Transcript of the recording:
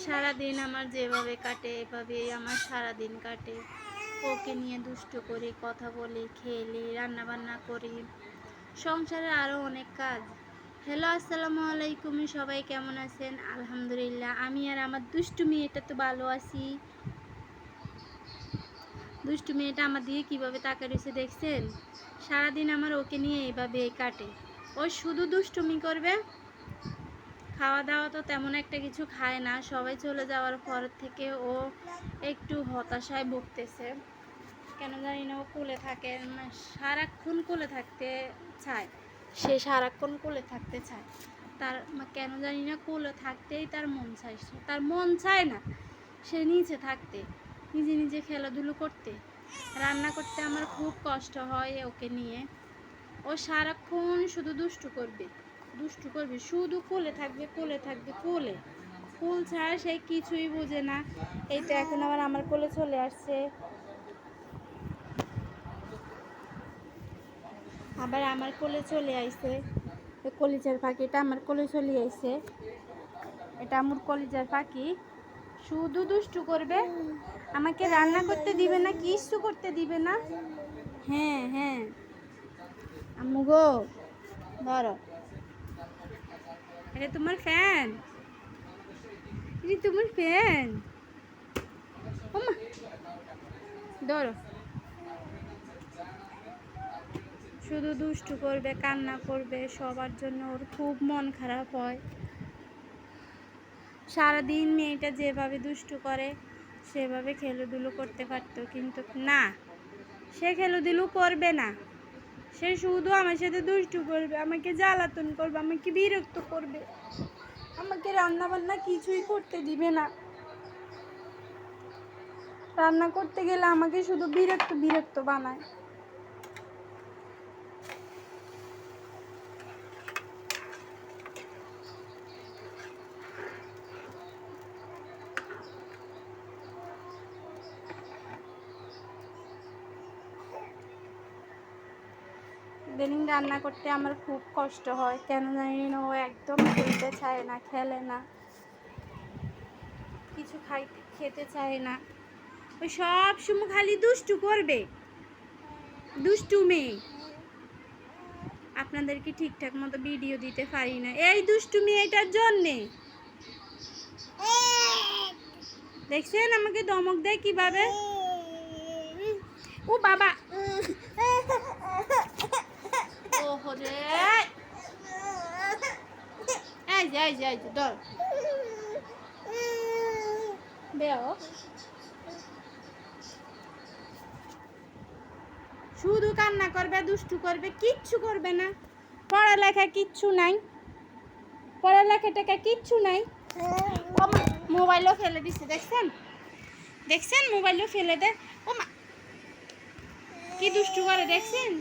সারাদিন আমার যেভাবে কাটে এভাবেই আমার সারাদিন কাটে। ওকে নিয়ে দুষ্টু করি, কথা বলি, খেলি, রান্নাবান্না করি, সংসারে আরও অনেক কাজ। হ্যালো, আসসালামু আলাইকুম, সবাই কেমন আছেন? আলহামদুলিল্লাহ, আমি আর আমার দুষ্টু মেয়েটা তো ভালো আছি। দুষ্টু মেয়েটা আমার দিকে কীভাবে তাকিয়ে রয়েছে দেখছেন? সারাদিন আমার ওকে নিয়ে এইভাবেই কাটে। ও শুধু দুষ্টুমি করবে, খাওয়া দাওয়া তো তেমন একটা কিছু খায় না। সবাই চলে যাওয়ার পর থেকে ও একটু হতাশায় ভুগতেছে। কেন জানি না, ও কোলে থাকে, সারাক্ষণ কোলে থাকতে চায়। সে সারাক্ষণ কোলে থাকতে চায়। তার কেন জানি না, কোলে থাকতেই তার মন চায়। তার মন চায় না সে নিচে থাকতে, নিজে নিজে খেলাধুলো করতে। রান্না করতে আমার খুব কষ্ট হয় ওকে নিয়ে। ও সারাক্ষণ শুধু দুষ্টু করবে, শুধু কোলে থাকবে, কোলে থাকবে, কোলে। কোল ছাড়া সে কিছুই বোঝে না। এই তো এখন আবার আমার কোলে চলে আসছে, আবার আমার কোলে চলে আইছে। কলিজার পাখিটা আমার কোলে চলে আইছে। এটা আমার কলিজার পাখি। শুধু দুষ্টু করবে, আমাকে রান্না করতে দিবে না, কিছু করতে দিবে না। হ্যাঁ হ্যাঁ আম্মু গো, ধরো, এটা তোমার ফ্যান, এটা তোমার ফ্যান। ওমা, ধরো। শুধু দুষ্টু করবে, কান্না করবে, সবার জন্য ওর খুব মন খারাপ হয়। সারাদিন মেয়েটা যেভাবে দুষ্টু করে সেভাবে খেলাধুলো করতে পারতো, কিন্তু না, সে খেলাধুলো করবে না। সে শুধু আমার সাথে দুষ্টু করবে, আমাকে জ্বালাতন করবে, আমাকে বিরক্ত করবে, আমাকে রান্না বান্না কিছুই করতে দিবে না। রান্না করতে গেলে আমাকে শুধু বিরক্ত বিরক্ত বানায়। ইদানিং রান্না করতে আমার খুব কষ্ট হয়, কেন জানি না। ও একদম খেলতে চায় না, খেলে না, কিছু খেতে চায় না। ওই সব সময় খালি দুষ্টু করবে, দুষ্টু মেয়ে। আপনাদেরকে ঠিকঠাক মতো ভিডিও দিতে পারি না এই দুষ্টু মেয়েটার জন্যে। দেখছেন আমাকে ধমক দেয় কিভাবে? ও বাবা, ওহো রে, এই যে এই যে এই যে ধর, বেও। শুধু কান্না করবে, দুষ্টু করবে, কিচ্ছু করবে না। পড়ালেখা কিচ্ছু নাই, পড়ালেখাটাকে কিচ্ছু নাই। মোবাইলও ফেলে দিচ্ছে, দেখছেন দেখছেন, মোবাইলও ফেলে দেয়। ও মা, কি দুষ্টু করে দেখছেন?